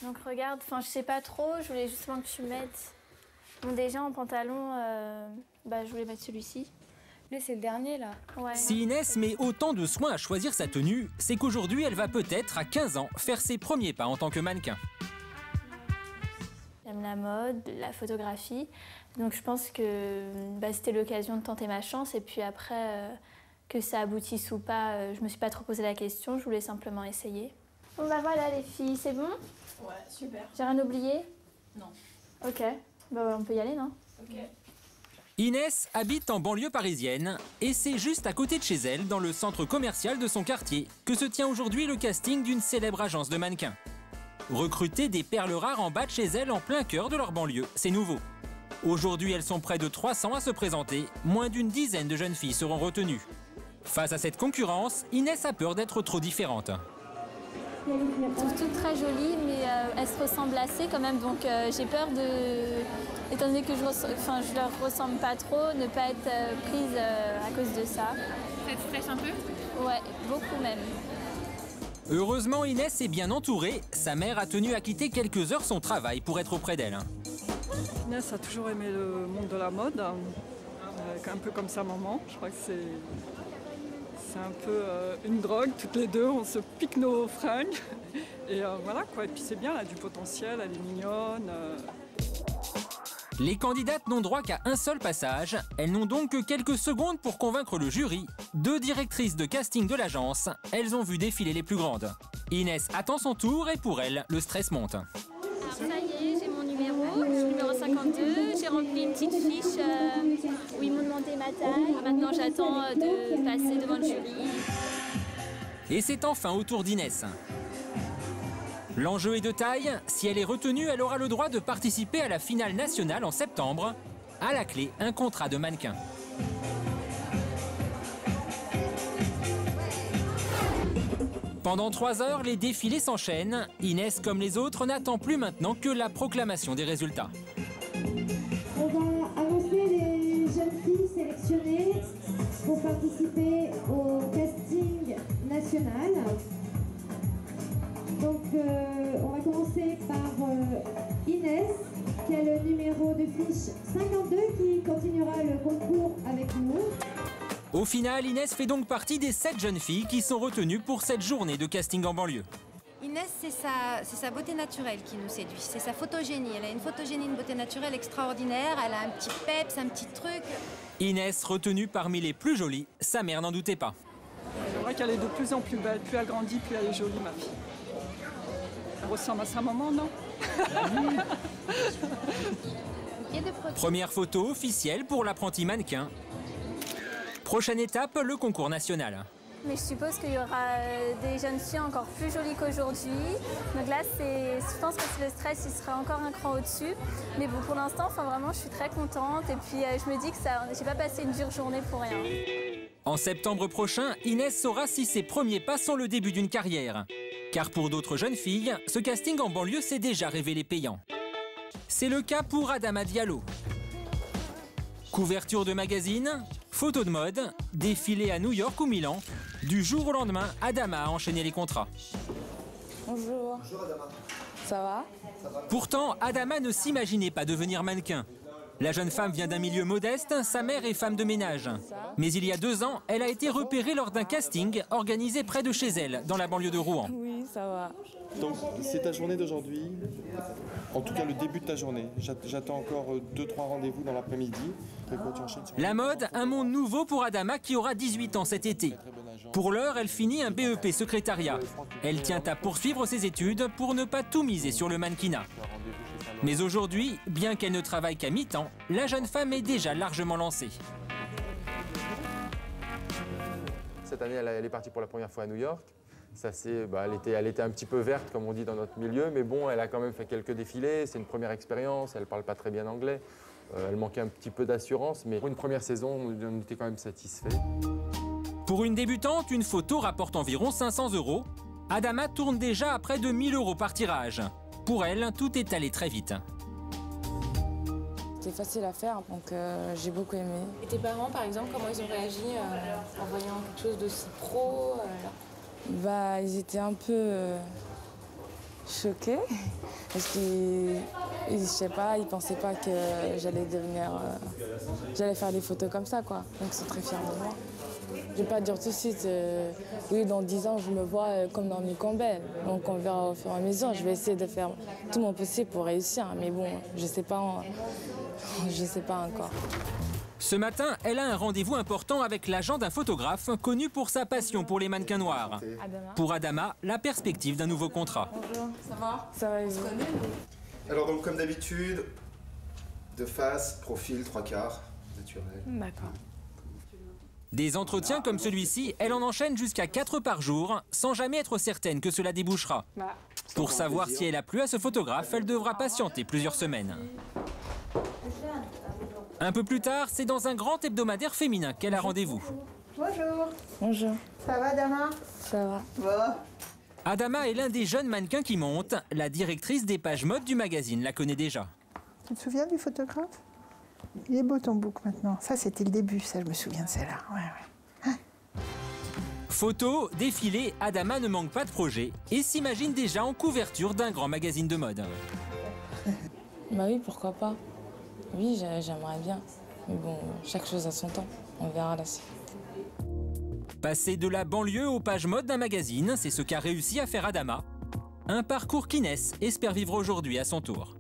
Donc regarde, je sais pas trop, je voulais justement que tu mettes... Bon, déjà en pantalon, je voulais mettre celui-ci. Lui, c'est le dernier, là. Ouais. Si Inès met autant de soin à choisir sa tenue, c'est qu'aujourd'hui, elle va peut-être, à 15 ans, faire ses premiers pas en tant que mannequin. J'aime la mode, la photographie, donc je pense que c'était l'occasion de tenter ma chance. Et puis après, que ça aboutisse ou pas, je me suis pas trop posé la question, je voulais simplement essayer. Bon voilà les filles, c'est bon? Ouais, super. J'ai rien oublié? Non. Ok, on peut y aller, non? Ok. Inès habite en banlieue parisienne et c'est juste à côté de chez elle, dans le centre commercial de son quartier, que se tient aujourd'hui le casting d'une célèbre agence de mannequins. Recruter des perles rares en bas de chez elle en plein cœur de leur banlieue, c'est nouveau. Aujourd'hui, elles sont près de 300 à se présenter, moins d'une dizaine de jeunes filles seront retenues. Face à cette concurrence, Inès a peur d'être trop différente. Elles sont toutes très jolies, mais elles se ressemblent assez quand même, donc j'ai peur de... Étant donné que je leur ressemble pas trop, ne pas être prise à cause de ça. Ça te stresse un peu? Ouais, beaucoup même. Heureusement, Inès est bien entourée. Sa mère a tenu à quitter quelques heures son travail pour être auprès d'elle. Inès a toujours aimé le monde de la mode, un peu comme sa maman. Je crois que c'est un peu une drogue. Toutes les deux, on se pique nos fringues. Et voilà quoi. Et puis c'est bien, elle a du potentiel, elle est mignonne. Les candidates n'ont droit qu'à un seul passage. Elles n'ont donc que quelques secondes pour convaincre le jury. 2 directrices de casting de l'agence, elles ont vu défiler les plus grandes. Inès attend son tour et pour elle, le stress monte. Alors ça y est, j'ai mon numéro, je suis numéro 52. J'ai rempli une petite fiche où ils m'ont demandé ma taille. Maintenant j'attends de passer devant le jury. Et c'est enfin au tour d'Inès. L'enjeu est de taille. Si elle est retenue, elle aura le droit de participer à la finale nationale en septembre. À la clé, un contrat de mannequin. Pendant 3 heures, les défilés s'enchaînent. Inès, comme les autres, n'attend plus maintenant que la proclamation des résultats. On va annoncer les jeunes filles sélectionnées pour participer au casting national. Donc on va commencer par Inès, qui a le numéro de fiche 52, qui continuera le concours avec nous. Au final, Inès fait donc partie des 7 jeunes filles qui sont retenues pour cette journée de casting en banlieue. Inès, c'est sa beauté naturelle qui nous séduit. C'est sa photogénie. Elle a une photogénie, une beauté naturelle extraordinaire. Elle a un petit peps, un petit truc. Inès, retenue parmi les plus jolies, sa mère n'en doutait pas. C'est vrai qu'elle est de plus en plus belle. Plus elle grandit, plus elle est jolie, ma fille. Elle ressemble à sa maman, non? Première photo officielle pour l'apprenti mannequin. Prochaine étape, le concours national. Mais je suppose qu'il y aura des jeunes filles encore plus jolies qu'aujourd'hui. Donc là, je pense que le stress, il sera encore un cran au-dessus. Mais bon, pour l'instant, vraiment, je suis très contente. Et puis, je me dis que j'ai pas passé une dure journée pour rien. En septembre prochain, Inès saura si ses premiers pas sont le début d'une carrière. Car pour d'autres jeunes filles, ce casting en banlieue s'est déjà révélé payant. C'est le cas pour Adama Diallo. Couverture de magazine, photos de mode, défilé à New York ou Milan. Du jour au lendemain, Adama a enchaîné les contrats. Bonjour. Bonjour Adama. Ça va? Pourtant, Adama ne s'imaginait pas devenir mannequin. La jeune femme vient d'un milieu modeste, sa mère est femme de ménage. Mais il y a 2 ans, elle a été repérée lors d'un casting organisé près de chez elle, dans la banlieue de Rouen. Oui, ça va. Donc c'est ta journée d'aujourd'hui, en tout cas le début de ta journée. J'attends encore 2-3 rendez-vous dans l'après-midi. La mode, un monde nouveau pour Adama qui aura 18 ans cet été. Pour l'heure, elle finit un BEP secrétariat. Elle tient à poursuivre ses études pour ne pas tout miser sur le mannequinat. Mais aujourd'hui, bien qu'elle ne travaille qu'à mi-temps, la jeune femme est déjà largement lancée. Cette année, elle est partie pour la première fois à New York. Elle était un petit peu verte, comme on dit dans notre milieu, mais bon, elle a quand même fait quelques défilés. C'est une première expérience, elle ne parle pas très bien anglais. Elle manquait un petit peu d'assurance, mais pour une première saison, on était quand même satisfaits. Pour une débutante, une photo rapporte environ 500 €. Adama tourne déjà à près de 1 000 € par tirage. Pour elle, tout est allé très vite. C'était facile à faire, donc j'ai beaucoup aimé. Et tes parents, par exemple, comment ils ont réagi en voyant quelque chose d'aussi pro Bah, ils étaient un peu... je choqués. Parce qu'ils, je sais pas, ils pensaient pas que j'allais j'allais faire des photos comme ça, quoi. Donc ils sont très fiers de moi. Je vais pas dire tout de suite, oui, dans 10 ans, je me vois comme dans mes Campbell. Donc on verra au fur et à mesure. Je vais essayer de faire tout mon possible pour réussir. Mais bon, je sais pas encore. Ce matin, elle a un rendez-vous important avec l'agent d'un photographe connu pour sa passion pour les mannequins noirs. Adama. Pour Adama, la perspective d'un nouveau contrat. Bonjour. Ça va? Ça va, et vous? Alors donc comme d'habitude, de face, profil, 3/4, naturel. D'accord. Des entretiens comme celui-ci, elle en enchaîne jusqu'à 4 par jour, sans jamais être certaine que cela débouchera. Pour savoir si elle a plu à ce photographe, elle devra patienter plusieurs semaines. Un peu plus tard, c'est dans un grand hebdomadaire féminin qu'elle a rendez-vous. Bonjour. Bonjour. Ça va, Adama? Ça va. Bon. Adama est l'un des jeunes mannequins qui monte. La directrice des pages mode du magazine la connaît déjà. Tu te souviens du photographe? Il est beau ton book maintenant. Ça, c'était le début, ça, je me souviens de celle-là. Ouais. Photos, défilés, Adama ne manque pas de projet et s'imagine déjà en couverture d'un grand magazine de mode. Bah oui, pourquoi pas. Oui, j'aimerais bien. Mais bon, chaque chose a son temps. On verra la suite. Passer de la banlieue aux pages mode d'un magazine, c'est ce qu'a réussi à faire Adama. Un parcours qu'Inès espère vivre aujourd'hui à son tour.